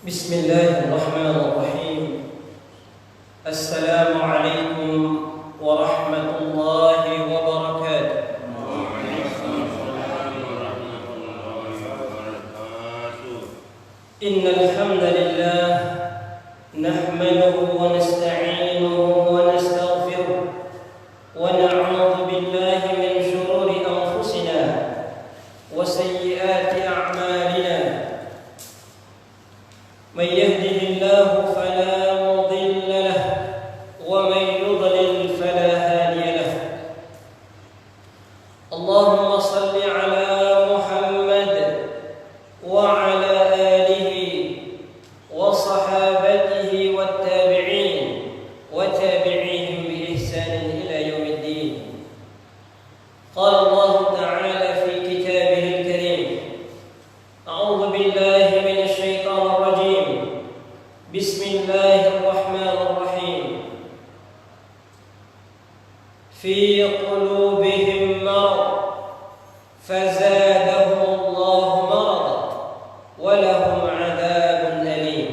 Bismillahirrahmanirrahim. Assalamualaikum warahmatullahi wabarakatuh. Innal hamdalillah nahmaduhu wa nasta'inuhu wa nastaghfiruh wa na'udzu billahi min shururi anfusina wa sayyiati a'malina. من يهده الله فلا مضل له ومن يضلل فلا هادي له. اللهم صل على محمد وعلى آله وصحابته والتابعين وتابعيهم بإحسان إلى يوم الدين. قال الله تعالى في كتابه الكريم: أعوذ بالله من الشيطان الرجيم. بسم الله الرحمن الرحيم. في قلوبهم مرض فزادهم الله مرضا ولهم عذاب أليم.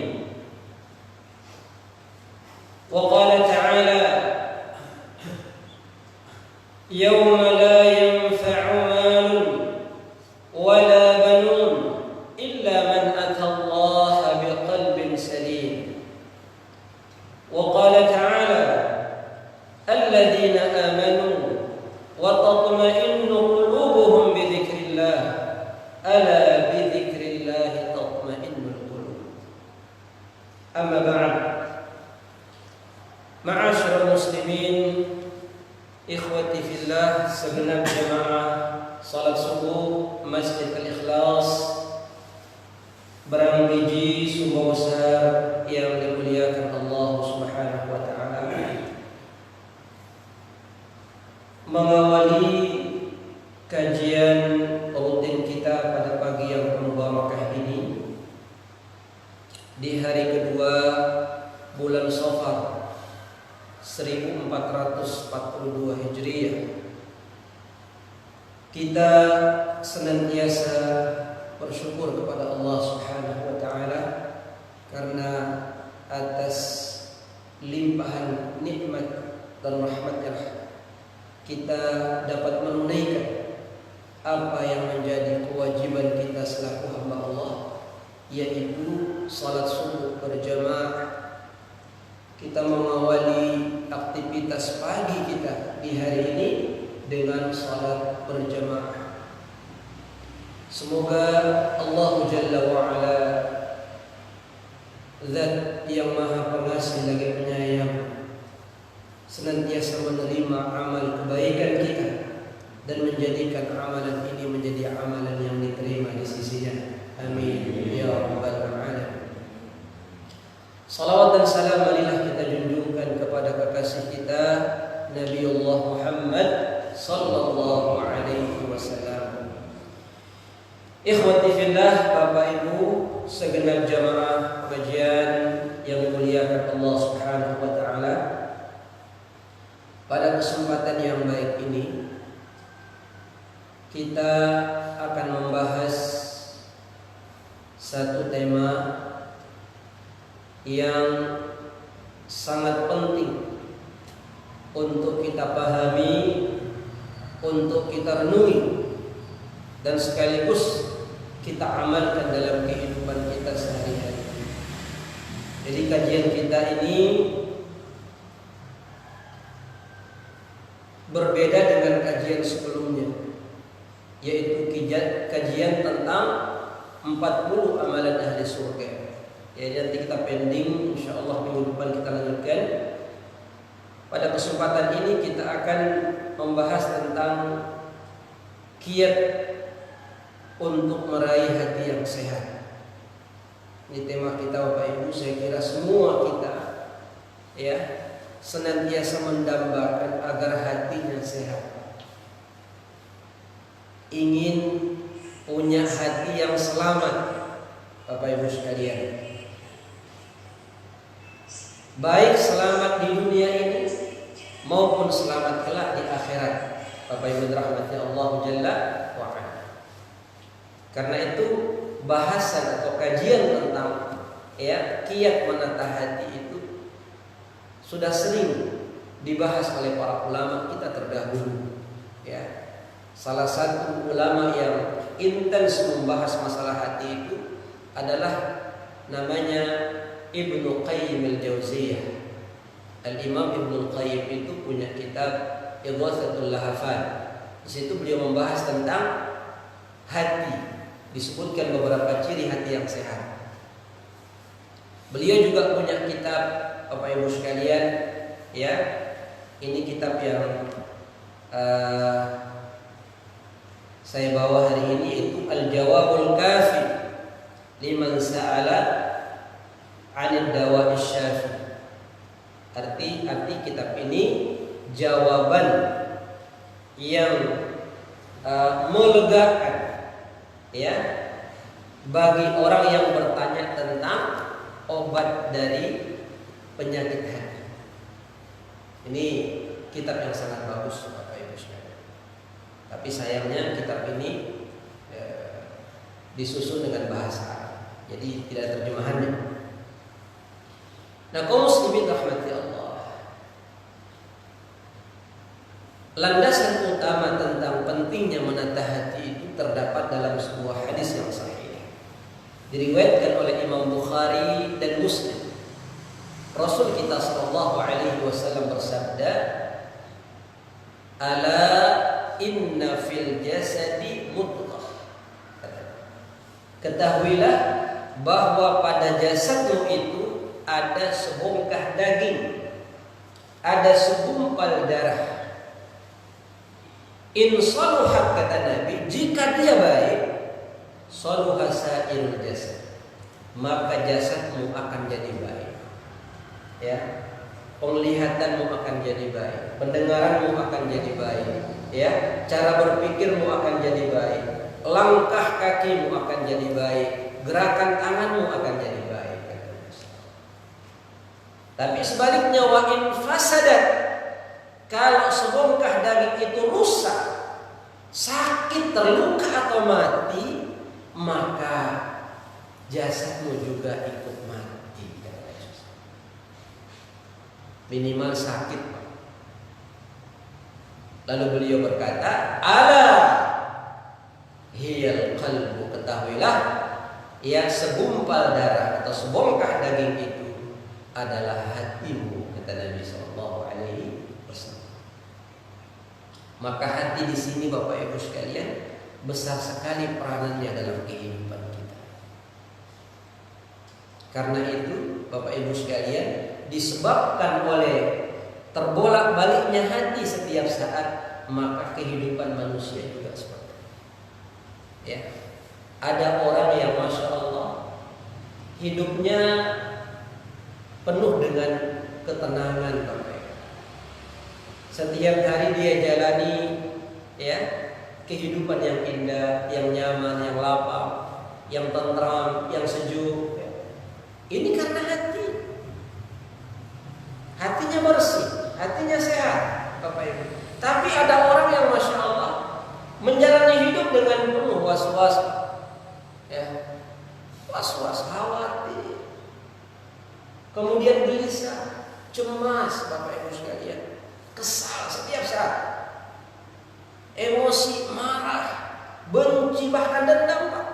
وقال تعالى: يوم لا ينفع مال ولا بنون إلا من أتى الله بقلب سليم. وقال تعالى: الذين آمنوا وتطمئن قلوبهم بذكر الله ألا بذكر الله تطمئن القلوب. أما بعد، معاشر المسلمين ikhwati fillah, segenap jemaah salat subuh Masjid Al-Ikhlas Berambiji Sumbawa Besar yang dimuliakan Allah Subhanahu wa taala. Mengawali kajian rutin kita pada pagi yang penuh barakah ini di hari kedua bulan Safar 1442 Hijriah, kita senantiasa bersyukur kepada Allah Subhanahu wa taala karena atas limpahan nikmat dan rahmatnya kita dapat menunaikan apa yang menjadi kewajiban kita selaku hamba Allah, yaitu salat subuh berjamaah. Kita mengawali aktivitas pagi kita di hari ini dengan salat berjamaah. Semoga Allah Jalla wa'ala, Zat yang maha pengasih lagi penyayang, senantiasa menerima amal kebaikan kita dan menjadikan amalan ini menjadi amalan yang diterima di sisinya. Amin ya rabbal alamin. Salawat dan salam marilah kita junjungkan kepada kekasih kita Nabiullah Muhammad sallallahu alaihi wasallam. Ikhwati fillah, Bapak Ibu segenap jamaah kajian yang dimuliakan Allah Subhanahu wa taala. Pada kesempatan yang baik ini kita akan membahas satu tema yang sangat penting untuk kita pahami, untuk kita renungi, dan sekaligus kita amalkan dalam kehidupan kita sehari-hari. Jadi kajian kita ini berbeda dengan kajian sebelumnya, yaitu kajian tentang 40 amalan ahli surga. Ya, nanti kita pending, insyaallah minggu depan kita lanjutkan. Pada kesempatan ini kita akan membahas tentang kiat untuk meraih hati yang sehat. Ini tema kita Bapak Ibu. Saya kira semua kita ya senantiasa mendambakan agar hatinya sehat. Ingin punya hati yang selamat, Bapak Ibu sekalian. Baik selamat di dunia ini maupun selamat kelak di akhirat, Bapak Ibu rahmatnya Allah Jalla wa'ala. Karena itu bahasan atau kajian tentang ya, kiat menata hati itu sudah sering dibahas oleh para ulama kita terdahulu, ya. Salah satu ulama yang intens membahas masalah hati itu adalah namanya Ibnu Qayyim al-Jauziyah. Al-Imam Ibnu Qayyim itu punya kitab Ighatsatul Lahafan. Di situ beliau membahas tentang hati. Disebutkan beberapa ciri hati yang sehat. Beliau juga punya kitab, Bapak Ibu sekalian, ya. Ini kitab yang saya bawa hari ini, itu Al-Jawabul Kafi liman sa'ala 'anid dawa'i syafi. Arti kitab ini jawaban yang melegakan, ya, bagi orang yang bertanya tentang obat dari penyakit hati. Ini kitab yang sangat bagus, Bapak Ibu sekalian. Tapi sayangnya kitab ini disusun dengan bahasa Arab, jadi tidak ada terjemahannya. Nah, kaum muslimin rahmati Allah, landasan utama tentang pentingnya menata hati itu terdapat dalam sebuah hadis yang sahih, diriwayatkan oleh Imam Bukhari dan Muslim. Rasul kita sallallahu alaihi wasallam bersabda, "Ala inna fil jasadi mudghah." Ketahuilah bahwa pada jasadmu itu ada sebongkah daging, ada segumpal darah. In saluhat, kata Nabi, jika dia baik, saluha sa'irul jasad, maka jasadmu akan jadi baik. Ya, penglihatanmu akan jadi baik, pendengaranmu akan jadi baik, ya, cara berpikirmu akan jadi baik, langkah kakimu akan jadi baik, gerakan tanganmu akan jadi baik. Tapi sebaliknya, wa in fasadat, kalau sebongkah daging itu rusak, sakit, terluka atau mati, maka jasadmu juga ikut mati. Minimal sakit. Lalu beliau berkata, ala hiyal qalbu, ketahuilah, ya, segumpal darah atau sebongkah daging itu adalah hatimu, kata Nabi sallallahu alaihi wasallam. Maka hati di sini, Bapak Ibu sekalian, besar sekali peranannya dalam kehidupan kita. Karena itu, Bapak Ibu sekalian, disebabkan oleh terbolak-baliknya hati setiap saat, maka kehidupan manusia juga seperti itu. Ya, ada orang yang masya Allah hidupnya penuh dengan ketenangan, Bapak. Setiap hari dia jalani, ya, kehidupan yang indah, yang nyaman, yang lapang, yang tentram, yang sejuk. Ini karena hatinya bersih, hatinya sehat, Bapak Ibu. Tapi ada orang yang masya Allah menjalani hidup dengan penuh was-was, ya, was-was, khawatir, kemudian gelisah, cemas, Bapak Ibu sekalian, kesal setiap saat, emosi, marah, benci, bahkan dendam, Pak.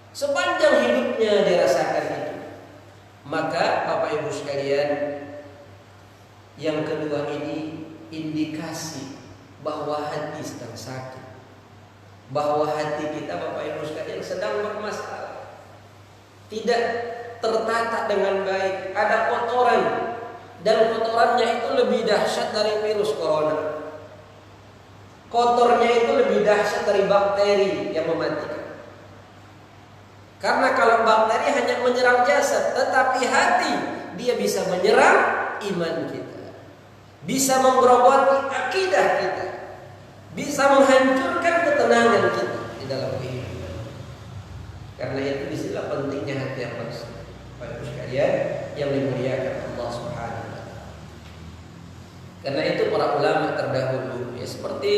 Sepanjang hidupnya dirasakan itu. Maka Bapak Ibu sekalian, yang kedua ini indikasi bahwa hati sedang sakit, bahwa hati kita, Bapak Ibu sekalian, sedang bermasalah, tidak tertata dengan baik, ada kotoran, dan kotorannya itu lebih dahsyat dari virus corona. Kotornya itu lebih dahsyat dari bakteri yang mematikan. Karena kalau bakteri hanya menyerang jasad, tetapi hati dia bisa menyerang iman kita, bisa menggerogoti akidah kita, bisa menghancurkan ketenangan kita di dalam kehidupan. Karena itu disinilah pentingnya hati yang bersih, Bapak Ibu sekalian yang dimuliakan Allah Subhanahu wa taala. Karena itu para ulama terdahulu, ya, seperti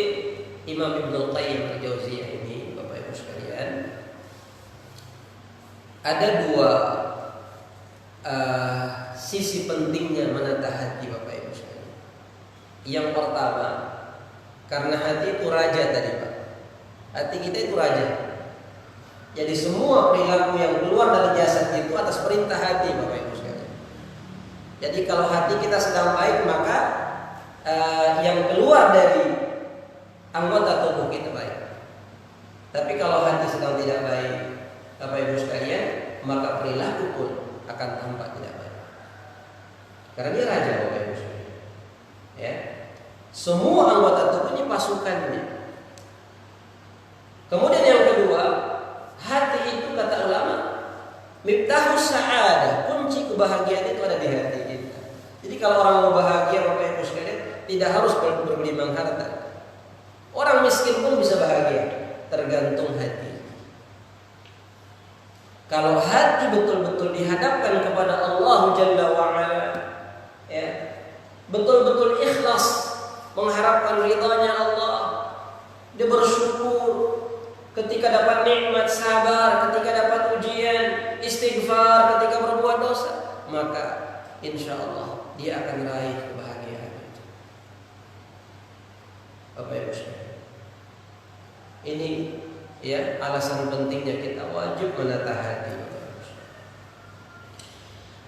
Imam Ibnu Qayyim al-Jauziyah ini, Bapak Ibu sekalian, ada dua sisi pentingnya menata hati Bapak Ibu sekalian. Yang pertama, karena hati itu raja tadi Pak. Hati kita itu raja. Jadi semua perilaku yang keluar dari jasad itu atas perintah hati Bapak Ibu sekalian. Jadi kalau hati kita sedang baik, maka yang keluar dari anggota tubuh kita baik. Tapi kalau hati sedang tidak baik Bapak Ibu sekalian, maka perilaku pun akan tampak tidak baik. Karena dia raja Bapak Ibu sekalian. Ya. Semua anggota tubuhnya pasukannya. Kemudian yang kedua, hati itu kata ulama miftahus sa'adah, kunci kebahagiaan itu ada di hati kita. Jadi kalau orang mau bahagia Bapak Ibu sekalian, tidak harus bergelimang harta. Orang miskin pun bisa bahagia, tergantung hati. Kalau hati betul-betul dihadapkan kepada Allah Jalla wa'ala, ya, betul-betul ikhlas mengharapkan ridhanya Allah, dia bersyukur ketika dapat nikmat, sabar ketika dapat ujian, istighfar ketika berbuat dosa, maka insya Allah dia akan raih kebahagiaan. Bapak Ibu sekalian, ini ya alasan pentingnya kita wajib menata hati.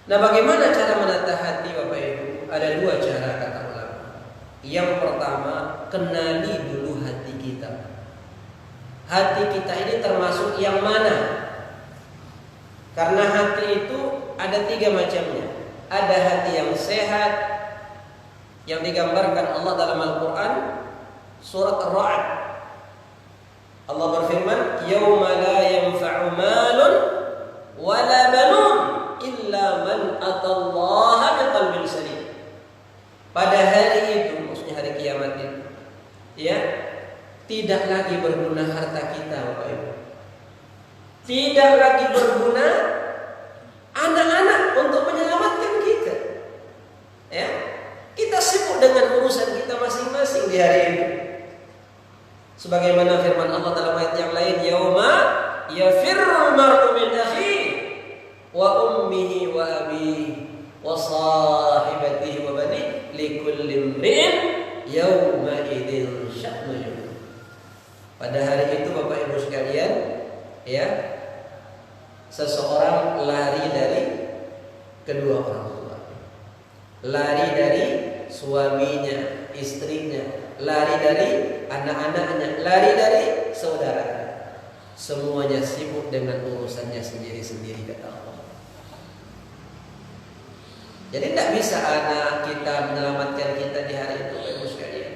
Nah, bagaimana cara menata hati Bapak Ibu? Ada dua cara kata ulama. Yang pertama, kenali dulu hati kita. Hati kita ini termasuk yang mana? Karena hati itu ada tiga macamnya. Ada hati yang sehat, yang digambarkan Allah dalam Al-Quran, surat Ar-Ra'd. Allah berfirman, "Yauma la yanfa'u malun wala banun illa man atallaha biqalbin salim." Pada hari itu, maksudnya hari kiamat itu, ya, tidak lagi berguna harta kita Bapak Ibu. Tidak lagi berguna anak-anak untuk menyelamatkan kita. Ya, kita sibuk dengan urusan kita masing-masing di hari itu. Sebagaimana firman Allah dalam ayat yang lain, "Yauma yafirrul mar'u min akhihi wa ummihi wa abihi wa sahibatihi wa banihi likulli imri'in yawma idzin sya'nun yughni." Pada hari itu Bapak Ibu sekalian, ya, seseorang lari dari kedua orang tua, lari dari suaminya, istrinya, lari dari anak-anaknya, lari dari saudaranya. Semuanya sibuk dengan urusannya sendiri-sendiri kata Allah. Jadi tidak bisa anak kita menyelamatkan kita di hari itu Bapak Ibu sekalian.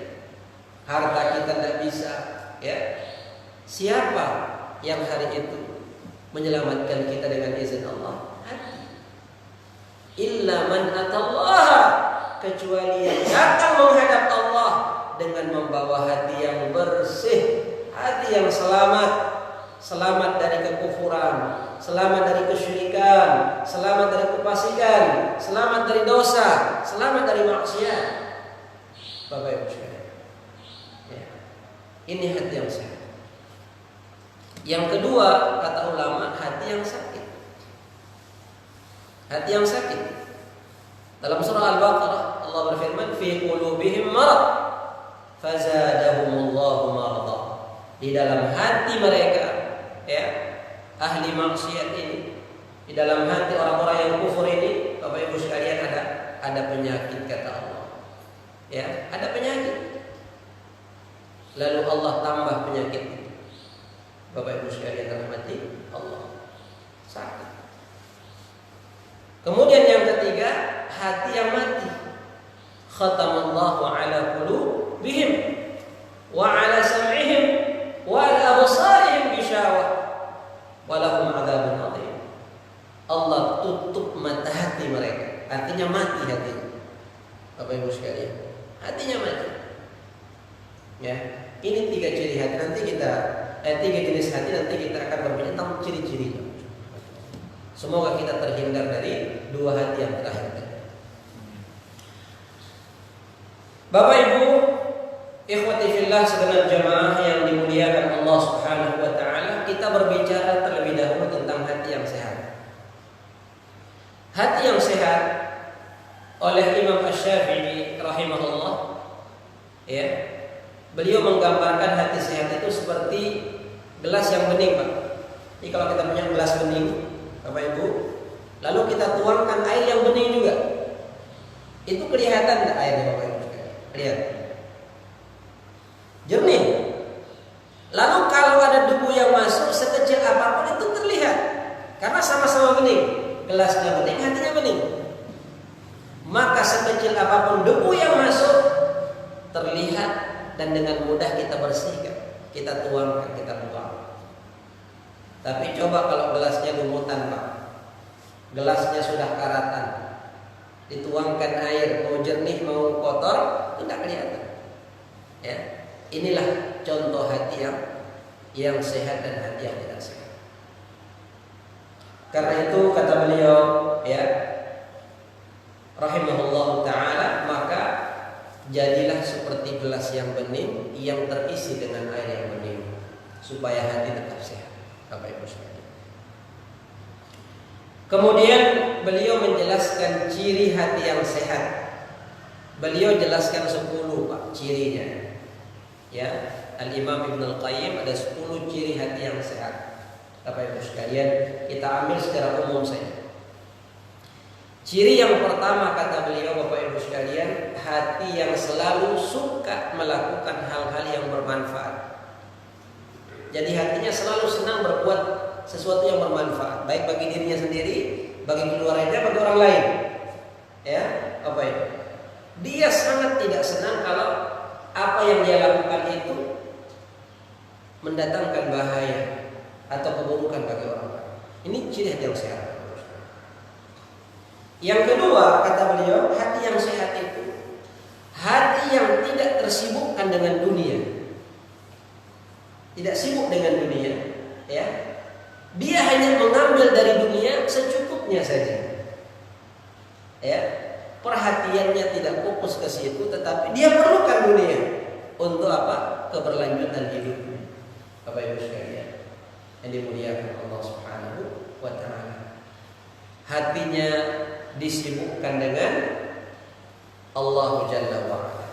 Harta kita tidak bisa, ya. Siapa yang hari itu menyelamatkan kita dengan izin Allah? Hati. Illa man atallaha, kecuali yang datang menghadap Allah dengan membawa hati yang bersih, hati yang selamat, selamat dari kekufuran, selamat dari kesyirikan, selamat dari kefasikan, selamat dari dosa, selamat dari maksiat. Bapak Ibu sekalian, ya, ini hati yang sehat. Yang kedua kata ulama, hati yang sakit. Hati yang sakit. Dalam surah Al-Baqarah Allah berfirman, "Fi qulubihim marad fazadahumullahu marada." Di dalam hati mereka, ya, ahli maksiat ini, di dalam hati orang-orang yang kufur ini, Bapak Ibu sekalian, ada penyakit kata Allah. Ya, ada penyakit. Lalu Allah tambah penyakit itu. Bapak Ibu sekalian dalam hati Allah sakit. Kemudian yang ketiga, hati yang mati. Khatamallahu ala qulubihim wa ala sam'ihim wa ala absarihim ghishawah wa lahum adzabun adzim. Allah tutup mata hati mereka. Artinya mati hatinya. Bapak Ibu sekalian, hatinya mati. Ya, ini tiga ciri hati. Nanti kita tiga jenis hati, nanti kita akan berbicara tentang ciri-cirinya. Semoga kita terhindar dari dua hati yang terakhir. Bapak Ibu, ikhwati fillah segenap jamaah yang dimuliakan Allah Subhanahu wa taala, kita berbicara terlebih dahulu tentang hati yang sehat. hati yang sehat oleh Imam Asy-Syafi'i rahimahullah, ya, beliau menggambarkan hati sehat itu seperti gelas yang bening, Pak. Jadi kalau kita punya gelas bening, Bapak Ibu, lalu kita tuangkan air yang bening juga, itu kelihatan nggak airnya, Bapak Ibu? Lihat, jernih. Lalu kalau ada debu yang masuk sekecil apapun itu terlihat, karena sama-sama bening. Gelasnya bening, hatinya bening. Maka sekecil apapun debu yang masuk terlihat dan dengan mudah kita bersihkan, kita tuangkan, kita buang. Tapi coba kalau gelasnya lumutan, Pak, gelasnya sudah karatan, dituangkan air, mau jernih mau kotor, itu tidak kelihatan. Ya, inilah contoh hati yang sehat dan hati yang tidak sehat. Karena itu kata beliau, ya, rahimahullah ta'ala, maka jadilah seperti gelas yang bening yang terisi dengan air yang bening, supaya hati tetap sehat, Bapak Ibu sekalian. Kemudian beliau menjelaskan ciri hati yang sehat. Beliau jelaskan 10, Pak, cirinya. Ya, Al-Imam Ibnu Al-Qayyim ada 10 ciri hati yang sehat. Bapak Ibu sekalian, kita ambil secara umum saja. Ciri yang pertama kata beliau, Bapak Ibu sekalian, hati yang selalu suka melakukan hal-hal yang bermanfaat. Jadi hatinya selalu senang berbuat sesuatu yang bermanfaat, baik bagi dirinya sendiri, bagi keluarganya, bagi orang lain. Ya, Bapak Ibu. Dia sangat tidak senang kalau apa yang dia lakukan itu mendatangkan bahaya atau keburukan bagi orang lain. Ini ciri hati yang sehat. Yang kedua kata beliau, hati yang sehat itu hati yang tidak tersibukkan dengan dunia, tidak sibuk dengan dunia, ya. Dia hanya mengambil dari dunia secukupnya saja, ya. Perhatiannya tidak fokus ke situ, tetapi dia perlukan dunia untuk apa? Keberlanjutan hidupnya. Bapak Ibu sekalian yang dimuliakan Allah Subhanahu wa ta'ala, hatinya disibukkan dengan Allah Jalla wa'ala.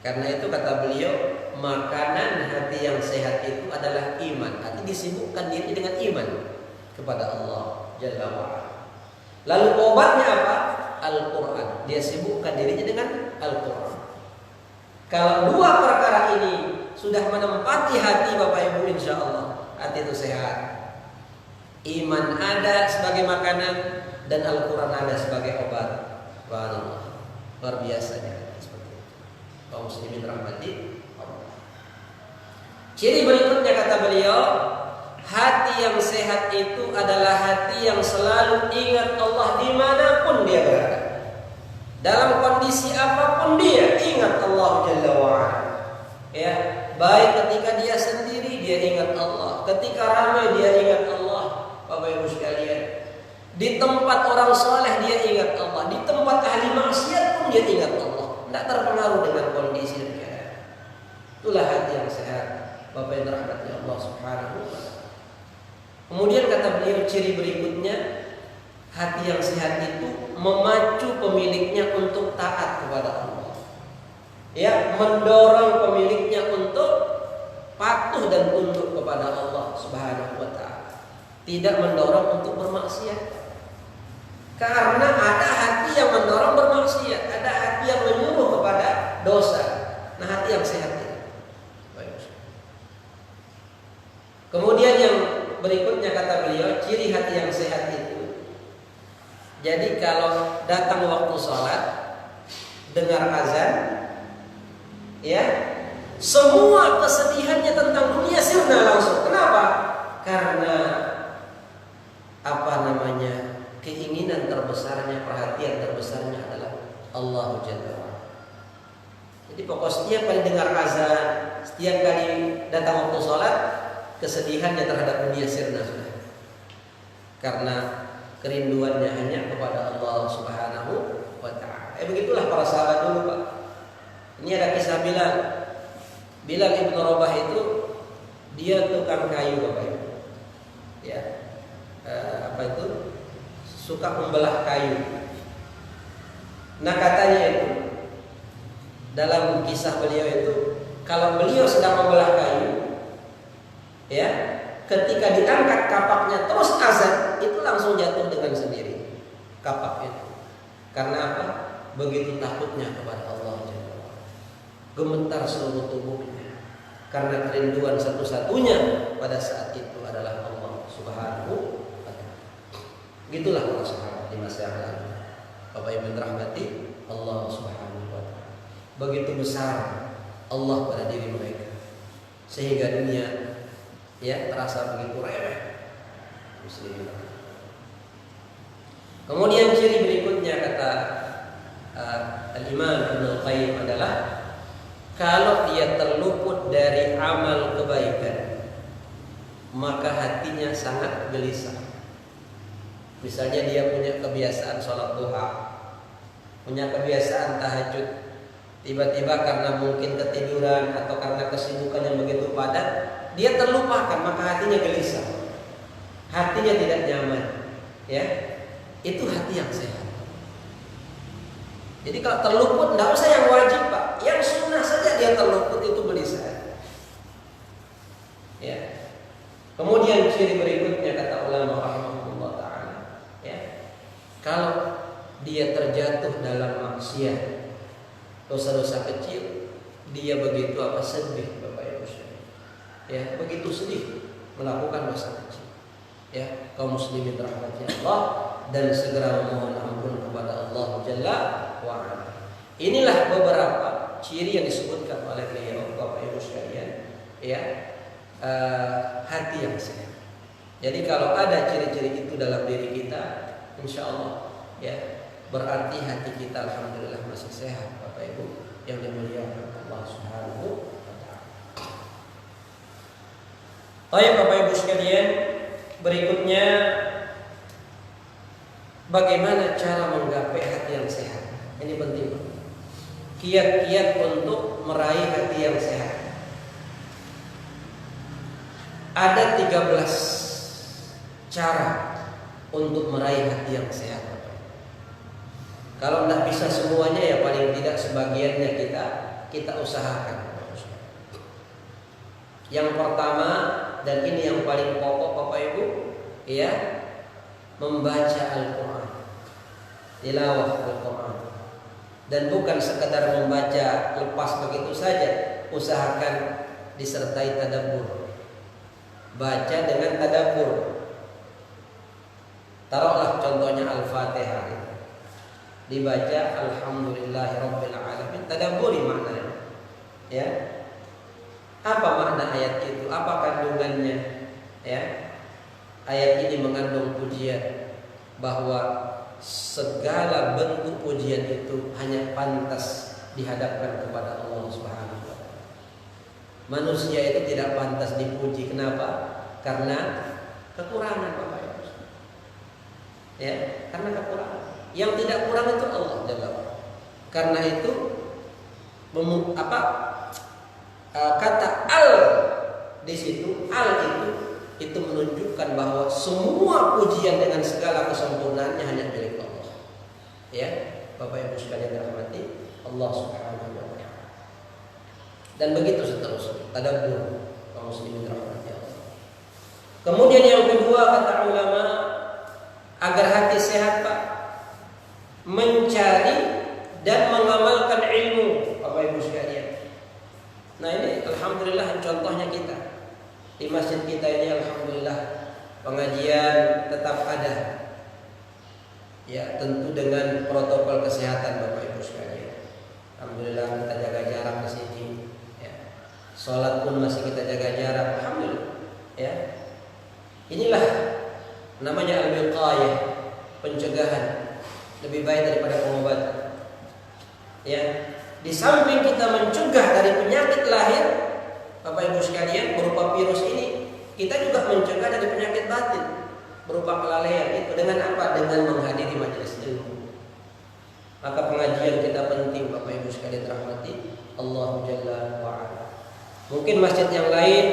Karena itu kata beliau, makanan hati yang sehat itu adalah iman. Hati disibukkan diri dengan iman kepada Allah Jalla wa'ala. Lalu obatnya apa? Al-Quran. Dia sibukkan dirinya dengan Al-Quran. Kalau dua perkara ini sudah menempati hati Bapak Ibu, insya Allah hati itu sehat. Iman ada sebagai makanan dan Al-Quran ada sebagai obat. Subhanallah, luar biasanya seperti itu. Kaum muslimin rahmati Allah. Ciri berikutnya kata beliau, hati yang sehat itu adalah hati yang selalu ingat Allah dimanapun dia berada. Dalam kondisi apapun dia ingat Allah Jalla wa'ala. Ya, baik ketika dia sendiri dia ingat Allah, ketika ramai dia ingat Allah. Bapak Ibu sekalian, di tempat orang saleh dia ingat Allah, di tempat ahli maksiat pun dia ingat Allah. Tidak terpengaruh dengan kondisi dan keadaan. Itulah hati yang sehat, Bapak yang dirahmati Allah Subhanahu wa ta'ala. Kemudian kata beliau, ciri berikutnya, hati yang sehat itu memacu pemiliknya untuk taat kepada Allah. Ya, mendorong pemiliknya untuk patuh dan tunduk kepada Allah Subhanahu wa ta'ala. Tidak mendorong untuk bermaksiat. Karena ada hati yang mendorong bermaksiat, ada hati yang menyuruh kepada dosa. Nah, hati yang sehat itu. Kemudian yang berikutnya kata beliau, ciri hati yang sehat itu, jadi kalau datang waktu sholat, dengar azan, ya, semua kesedihannya tentang dunia sirna langsung. Kenapa? Karena keinginan terbesarnya, perhatian terbesarnya adalah Allah Jalla wa'ala. Jadi pokok setiap kali dengar azan, setiap kali datang waktu sholat, kesedihannya terhadap dunia sirna sudah. Karena kerinduannya hanya kepada Allah Subhanahu wa ta'ala. Begitulah para sahabat dulu, Pak. Ini ada kisah Bilal. Bilal ibn Rabah itu dia tukang kayu, Bapak Ibu. Ya. suka membelah kayu. Nah katanya itu dalam kisah beliau itu, kalau beliau sedang membelah kayu, ya, ketika diangkat kapaknya terus azan, itu langsung jatuh dengan sendiri kapak itu. Karena apa? Begitu takutnya kepada Allah Jalla wa'ala. Gemetar seluruh tubuhnya karena kerinduan satu-satunya pada saat itu adalah Allah Subhanahu wa ta'ala. Gitulah para sahabat di masa yang lalu. Bapak Ibu rahmati Allah Subhanahu wa ta'ala. Begitu besar Allah pada diri mereka sehingga dunia ya terasa begitu remeh. Muslimin. Kemudian ciri berikutnya kata Al-Imam Ibnu Al-Qayyim adalah kalau dia terluput dari amal kebaikan, maka hatinya sangat gelisah. Misalnya dia punya kebiasaan sholat duha, punya kebiasaan tahajud, tiba-tiba karena mungkin ketiduran atau karena kesibukan yang begitu padat, dia terlupakan, maka hatinya gelisah, hatinya tidak nyaman. Ya, itu hati yang sehat. Jadi kalau terluput, tidak usah yang wajib Pak, yang sunnah saja dia terluput itu gelisah. Ya. Kemudian ciri berikutnya kata ulama rahimahullah ta'ala, ya, kalau dia terjatuh dalam maksiat, dosa-dosa kecil, dia begitu apa sedih Bapak Ibu sekalian. Ya, begitu sedih melakukan dosa kecil. Ya, kaum muslimin rahmatnya Allah, dan segera memohon ampun kepada Allah Jalla wa'ala. Inilah beberapa ciri yang disebutkan oleh beliau Bapak Ibu sekalian, ya, hati yang sehat. Jadi kalau ada ciri-ciri itu dalam diri kita, insya Allah ya berarti hati kita alhamdulillah masih sehat Bapak Ibu yang dimuliakan Allah Subhanahu wa ta'ala. Baik Bapak Ibu sekalian, berikutnya bagaimana cara menggapai hati yang sehat. Ini penting. Kiat-kiat untuk meraih hati yang sehat. Ada 13 cara untuk meraih hati yang sehat. Kalau tidak bisa semuanya, ya paling tidak sebagiannya kita usahakan. Yang pertama, dan ini yang paling pokok Bapak Ibu, ya, membaca Al-Quran, tilawah Al-Quran. Dan bukan sekedar membaca lepas begitu saja, usahakan disertai tadabbur. Baca dengan tadabbur. Taruhlah contohnya Al-Fatihah, dibaca Alhamdulillahirabbil alamin, tadabburi maknanya. Ya. Apa makna ayat itu? Apa kandungannya? Ya. Ayat ini mengandung pujian bahwa segala bentuk pujian itu hanya pantas dihadapkan kepada Allah Subhanahu wa ta'ala. Manusia itu tidak pantas dipuji. Kenapa? Karena kekurangan Bapak Ibu. Ya, karena kekurangan. Yang tidak kurang itu Allah Jalla wa'ala. Karena itu kata al di situ, al itu menunjukkan bahwa semua pujian dengan segala kesempurnaannya hanya milik Allah. Ya, Bapak Ibu sekalian dirahmati Allah Subhanahu wa ta'ala. Dan begitu seterusnya. Tadabbur, kaum muslimin dirahmati Allah. Kemudian yang kedua kata ulama, agar hati sehat Pak, mencari dan mengamalkan ilmu Bapak Ibu sekalian. Nah ini alhamdulillah contohnya kita di masjid kita ini, alhamdulillah pengajian tetap ada. Ya, tentu dengan protokol kesehatan Bapak Ibu sekalian. Alhamdulillah kita jaga jarak di sini. Ya. Salat pun masih kita jaga jarak. Alhamdulillah. Ya. Inilah namanya al-wiqayah, pencegahan. Lebih baik daripada pengobatan. Ya. Di samping kita mencegah dari penyakit lahir, Bapak Ibu sekalian, berupa virus ini, kita juga mencegah dari penyakit batin berupa kelalaian. Itu dengan apa? Dengan menghadiri majelis ilmu. Maka pengajian kita penting Bapak Ibu sekalian rahmati Allah Jalla wa'ala. Mungkin masjid yang lain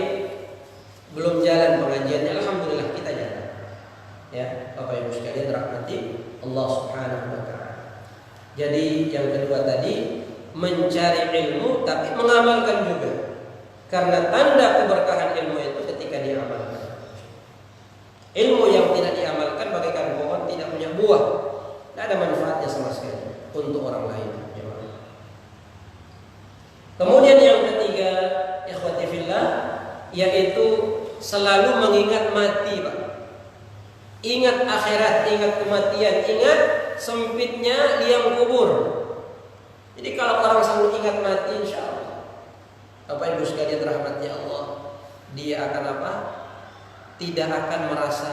belum jalan pengajiannya, alhamdulillah kita jalan. Ya, Bapak Ibu sekalian rahmati Allah Subhanahu wa taala. Jadi yang kedua tadi mencari ilmu tapi mengamalkan juga. Karena tanda keberkahan ilmu itu ketika diamalkan. Ilmu yang tidak diamalkan bagaikan pohon tidak punya buah. Tidak ada manfaatnya sama sekali untuk orang lain. Kemudian yang ketiga, ikhwati fillah, yaitu selalu mengingat mati, Pak. Ingat akhirat, ingat kematian, ingat sempitnya liang kubur. Jadi kalau orang selalu ingat mati, insya Allah, Bapak Ibu sekalian rahmatnya Allah, dia akan apa? Tidak akan merasa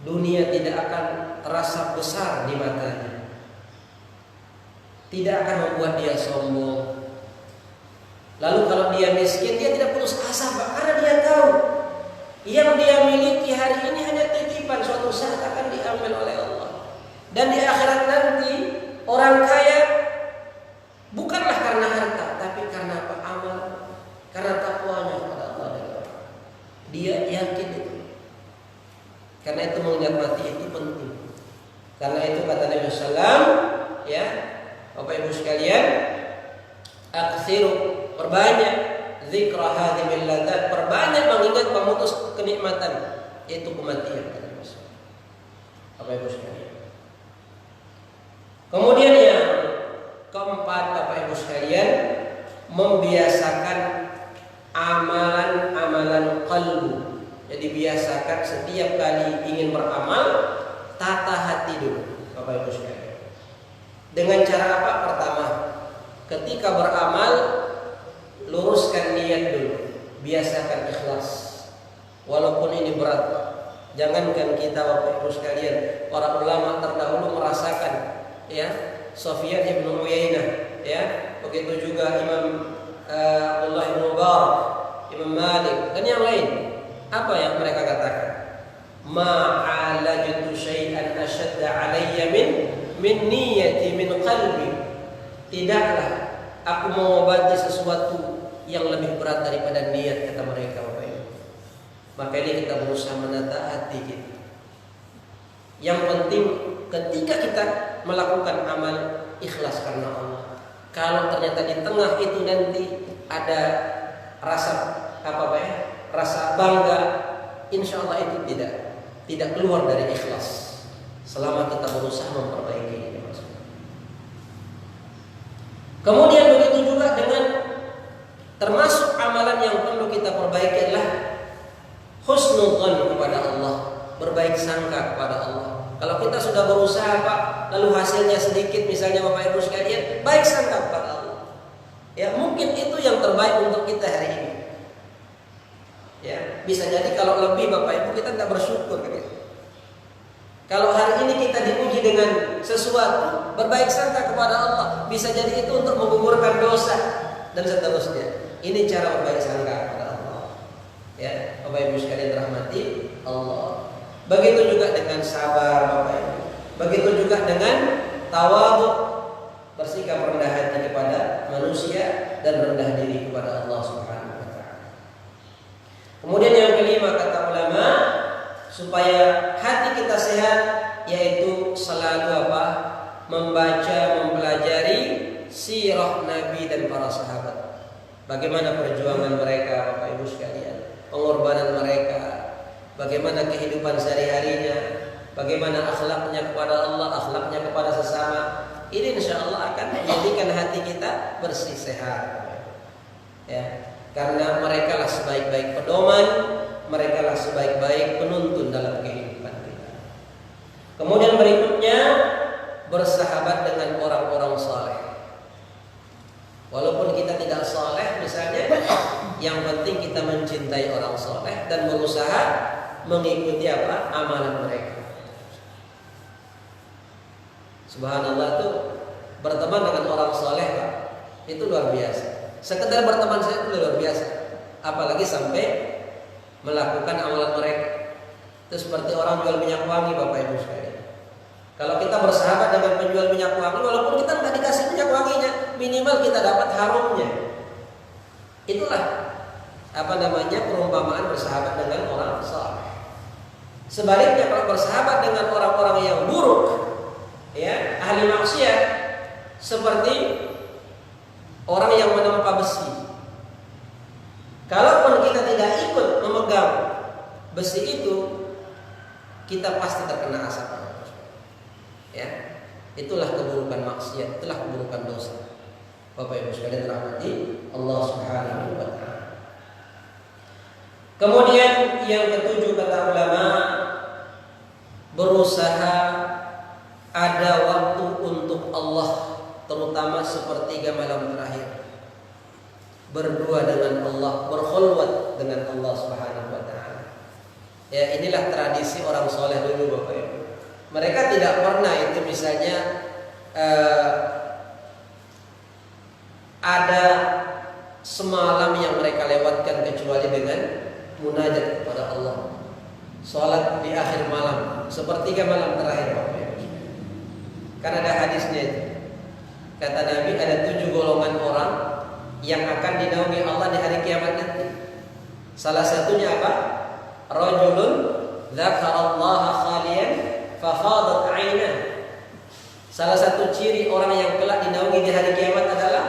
dunia, tidak akan terasa besar di matanya, tidak akan membuat dia sombong. Lalu kalau dia miskin, dia tidak putus asa, Pak, karena dia tahu yang dia miliki hari ini hanya titipan, suatu saat akan diambil oleh Allah. Dan di akhirat nanti orang kaya bukanlah karena harta, tapi karena apa? Amal, karena takwanya kepada Allah dan Allah. Dia yakin itu. Karena itu mengingat mati itu penting. Karena itu kata Nabi SAW, ya, Bapak Ibu sekalian, aksiru, perbanyak zikra hadhimil ladzat, perbanyak mengingat pemutus kenikmatan, yaitu kematian, kata Nabi SAW. Bapak Ibu sekalian. Kemudian yang keempat, Bapak Ibu sekalian, membiasakan amalan-amalan qalbu. Jadi biasakan setiap kali ingin beramal, tata hati dulu, Bapak Ibu sekalian. Dengan cara apa? Pertama, ketika beramal, luruskan niat dulu, biasakan ikhlas. Walaupun ini berat, jangankan kita Bapak Ibu sekalian, para ulama terdahulu merasakan, ya, Sufyan bin Uyainah, ya, begitu juga Imam Abdullah bin Mubarak, Imam Malik dan yang lain. Apa yang mereka katakan? Ma'alajtu syai'an ashadda alayya min niyati min qalbi. Tidaklah aku mengobati sesuatu yang lebih berat daripada niat, kata mereka, Bapak Ibu. Maka ini kita berusaha menata hati kita. Yang penting ketika kita melakukan amal, ikhlas karena Allah. Kalau ternyata di tengah itu nanti ada rasa apa ya? Rasa bangga, insya Allah itu tidak keluar dari ikhlas. Selama kita berusaha memperbaiki ini. Kemudian begitu juga dengan termasuk amalan yang perlu kita perbaiki adalah husnudzon kepada Allah, berbaik sangka kepada Allah. Kalau kita sudah berusaha, Pak, lalu hasilnya sedikit, misalnya Bapak Ibu sekalian, baik sangka kepada Allah. Ya, mungkin itu yang terbaik untuk kita hari ini. Ya, bisa jadi kalau lebih Bapak Ibu kita tidak bersyukur gitu. Kalau hari ini kita diuji dengan sesuatu, berbaik sangka kepada Allah, bisa jadi itu untuk menggugurkan dosa dan seterusnya. Ini cara berbaik sangka kepada Allah. Ya, Bapak Ibu sekalian rahmati Allah. Begitu juga dengan sabar, Bapak Ibu. Begitu juga dengan tawadhu, bersikap rendah hati kepada manusia dan rendah diri kepada Allah Subhanahu wa taala. Kemudian yang kelima, kata ulama, supaya hati kita sehat, yaitu selalu apa? Membaca, mempelajari sirah Nabi dan para sahabat. Bagaimana perjuangan mereka, Bapak Ibu sekalian, pengorbanan mereka, bagaimana kehidupan sehari-harinya, bagaimana akhlaknya kepada Allah, akhlaknya kepada sesama. Ini insya Allah akan menjadikan hati kita bersih, sehat. Ya, karena mereka lah sebaik-baik pedoman, mereka lah sebaik-baik penuntun dalam kehidupan kita. Kemudian berikutnya, bersahabat dengan orang-orang saleh. Walaupun kita tidak saleh misalnya, yang penting kita mencintai orang saleh dan berusaha mengikuti apa? Amalan mereka. Subhanallah, tuh berteman dengan orang saleh, Pak, itu luar biasa. Sekedar berteman saja itu luar biasa. Apalagi sampai melakukan amalan mereka. Itu seperti orang jual minyak wangi, Bapak Ibu sekalian. Kalau kita bersahabat dengan penjual minyak wangi, walaupun kita nggak dikasih minyak wanginya, minimal kita dapat harumnya. Itulah apa namanya perumpamaan bersahabat dengan orang saleh. Sebaliknya kalau bersahabat dengan orang-orang yang buruk, ya, ahli maksiat, seperti orang yang menempa besi. Kalaupun kita tidak ikut memegang besi itu, kita pasti terkena asap. Ya, itulah keburukan maksiat, itulah keburukan dosa. Bapak Ibu sekalian rahmati Allah Subhanahu wa taala. Kemudian yang ketujuh kata ulama, berusaha ada waktu untuk Allah, terutama sepertiga malam terakhir. Berdua dengan Allah, berkhulwat dengan Allah Subhanahu wa taala. Ya, inilah tradisi orang soleh dulu Bapak Ibu. Mereka tidak pernah itu misalnya ada semalam yang mereka lewatkan kecuali dengan munajat kepada Allah. Salat di akhir malam, sepertiga malam terakhir Bapak Ibu. Karena ada hadisnya itu. Kata Nabi ada 7 golongan orang yang akan dinaungi Allah di hari kiamat nanti. Salah satunya apa? Rajulun dzakarallaha khaliyan fa fadat 'ainah. Salah satu ciri orang yang kelak dinaungi di hari kiamat adalah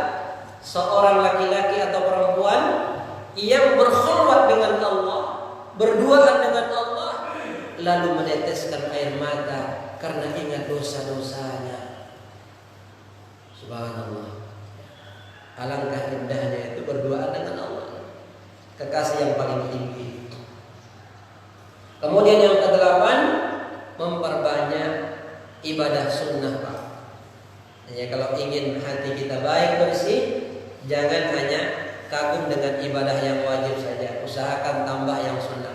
seorang laki-laki atau perempuan yang berkhulwat dengan Allah, berduaan dengan Allah, lalu meneteskan air mata karena ingat dosa-dosanya. Subhanallah. Alangkah indahnya itu berduaan dengan Allah, kekasih yang paling tinggi. Kemudian yang ke-8, memperbanyak ibadah sunnah Pak. Ya, kalau ingin hati kita baik bersih, jangan hanya kagum dengan ibadah yang wajib saja, usahakan tambah yang sunnah.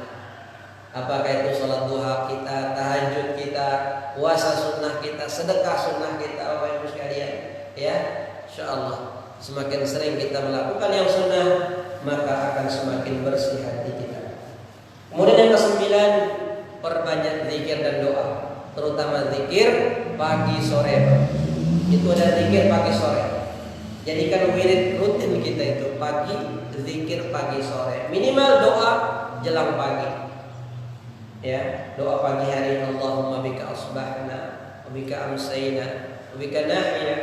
Apakah itu sholat duha kita, tahajud kita, puasa sunnah kita, sedekah sunnah kita, Bapak Ibu sekalian. Ya, insyaallah semakin sering kita melakukan yang sunnah, maka akan semakin bersih hati kita. Kemudian yang ke-9, perbanyak zikir dan doa, terutama zikir pagi sore. Itu ada zikir pagi sore. Jadikan wirid rutin kita itu pagi, zikir pagi sore. Minimal doa jelang pagi. Ya, doa pagi hari, Allahumma bika asbahna wa bika amsayna wa bika nahya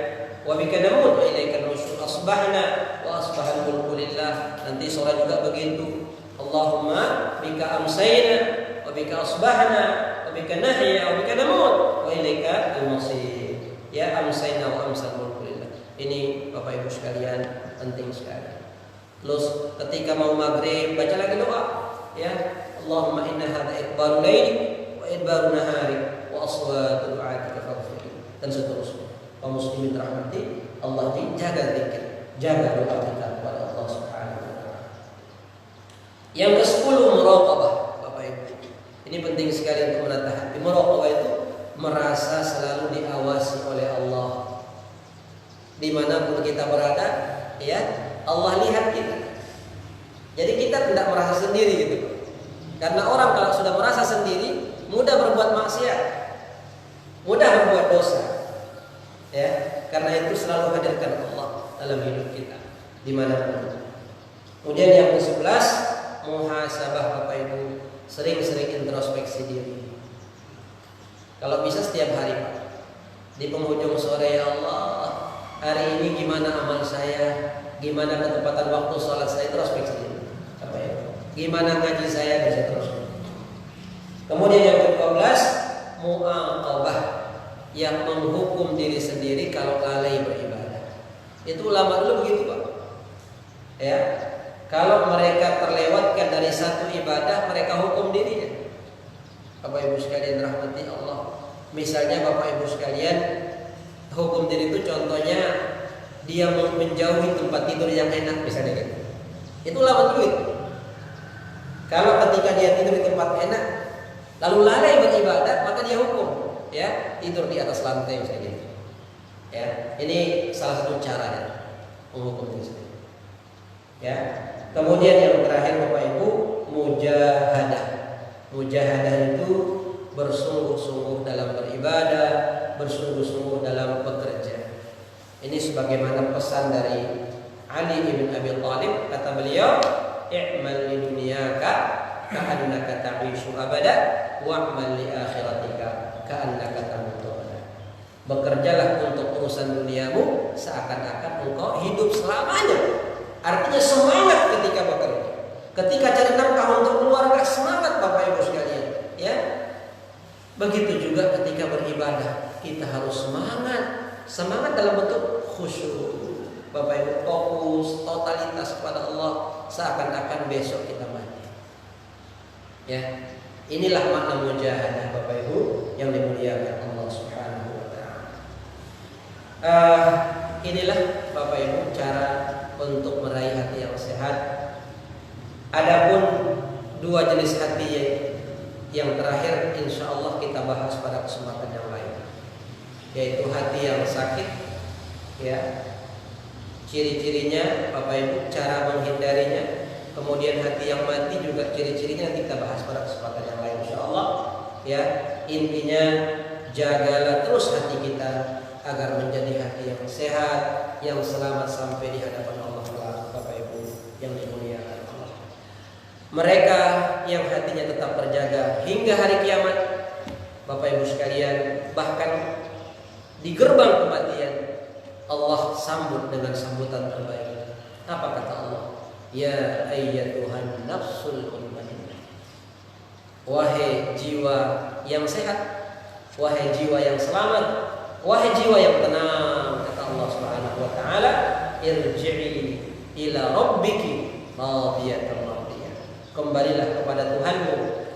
wa bika namut wa ilaika nusyur. Asbahna wa asbahal mulku lillah. Nanti sore juga begitu. Allahumma bika amsayna wa bika asbahna wa bika nahya wa bika namut wa ilaika al-masir. Ya, amsayna wa amsal mulku lillah. Ini Bapak Ibu sekalian penting sekali. Terus ketika mau maghrib baca lagi doa, ya, Allahumma inna hadza iqbalu laili wa idbaru nahari wa aswatu du'atika faghfir, dan seterusnya. Kaum muslimin rahmati Allah, jaga zikir, jaga doa kita kepada Allah Subhanahu wa taala. Yang ke-10, muraqabah Bapak Ibu. Ini penting sekali untuk menata hati. Muraqabah itu merasa selalu diawasi oleh Allah. Dimanapun kita berada, ya, Allah lihat kita. Jadi kita tidak merasa sendiri gitu. Karena orang kalau sudah merasa sendiri, mudah berbuat maksiat, mudah berbuat dosa. Ya, karena itu selalu hadirkan Allah dalam hidup kita dimanapun. Kemudian yang ke-11, muhasabah Bapak Ibu, sering-sering introspeksi diri. Kalau bisa setiap hari Pak, di penghujung sore, ya Allah, hari ini gimana amal saya, gimana ketepatan waktu sholat saya, introspeksi diri. Bapak Ibu, gimana ngaji saya, bisa terus. Kemudian yang ke-12, mu'aqabah, yang menghukum diri sendiri kalau lalai beribadah. Itu ulama dulu begitu Pak. Ya, kalau mereka terlewatkan dari satu ibadah, mereka hukum dirinya. Bapak Ibu sekalian rahmati Allah. Misalnya Bapak Ibu sekalian, hukum diri itu contohnya dia menjauhi tempat tidur yang enak, misalnya gitu. Itu ulama dulu itu. Kalau ketika dia tidur di tempat enak, lalu lalai beribadah, maka dia hukum, ya, tidur di atas lantai misalnya gitu. Ya, ini salah satu caranya menghukum diri sendiri. Ya. Kemudian yang terakhir Bapak Ibu, mujahadah. Mujahadah itu bersungguh-sungguh dalam beribadah, bersungguh-sungguh dalam bekerja. Ini sebagaimana pesan dari Ali bin Abi Thalib, kata beliau, i'mal li dunyaka ka'annaka ta'ishu abada wa'mal li akhiratika ka'annaka tamutu. Bekerjalah untuk urusan duniamu seakan-akan engkau hidup selamanya. Artinya semangat ketika bekerja. Ketika cari nafkah untuk keluarga, semangat Bapak Ibu sekalian, ya. Begitu juga ketika beribadah, kita harus semangat. Semangat dalam bentuk khusyuk. Bapak Ibu, fokus totalitas kepada Allah seakan-akan besok kita mati. Ya. Inilah makna mujahadah Bapak Ibu yang dimuliakan Allah Subhanahu wa taala. Inilah Bapak Ibu cara untuk meraih hati yang sehat. Adapun dua jenis hati yang terakhir insya Allah kita bahas pada kesempatan yang lain, yaitu hati yang sakit, ya. Ciri-cirinya Bapak Ibu, cara menghindarinya. Kemudian hati yang mati juga ciri-cirinya nanti kita bahas pada kesempatan yang lain insya Allah, ya. Intinya jagalah terus hati kita agar menjadi hati yang sehat, yang selamat sampai di hadapan Allah Bapak Ibu yang dimuliakan Allah. Mereka yang hatinya tetap terjaga hingga hari kiamat, Bapak Ibu sekalian, bahkan di gerbang kematian Allah sambut dengan sambutan terbaik. Apa kata Allah? Ya ayyatuhan nafsul mutmainnah. Wahai jiwa yang sehat, wahai jiwa yang selamat, wahai jiwa yang tenang, kata Allah Subhanahu wa taala, irji'i ila rabbiki radiyatan mardiyah. Kembalilah kepada Tuhanmu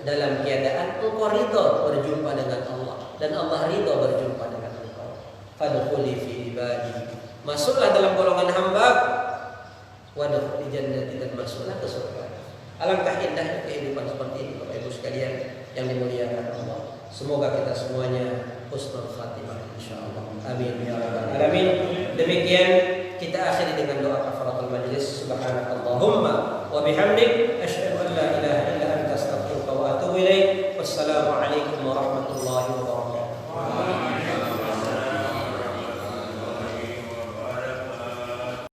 dalam keadaan engkau ridha berjumpa dengan Allah dan Allah ridha berjumpa dengan engkau. Fadkhuli fi ibadi. Masuklah dalam golongan hamba. Wadkhuli jannati, dan masuklah ke surga. Alangkah indahnya kehidupan seperti ini Bapak Ibu sekalian yang dimuliakan Allah. Semoga kita semuanya husnul khatimah insyaallah. Amin ya rabbal alamin. Demikian kita akhiri dengan doa kafaratul majlis. Subhanakallahumma wa bihamdik asyhadu an la ilaha illa anta astaghfiruka wa atubu ilaik. Wassalamu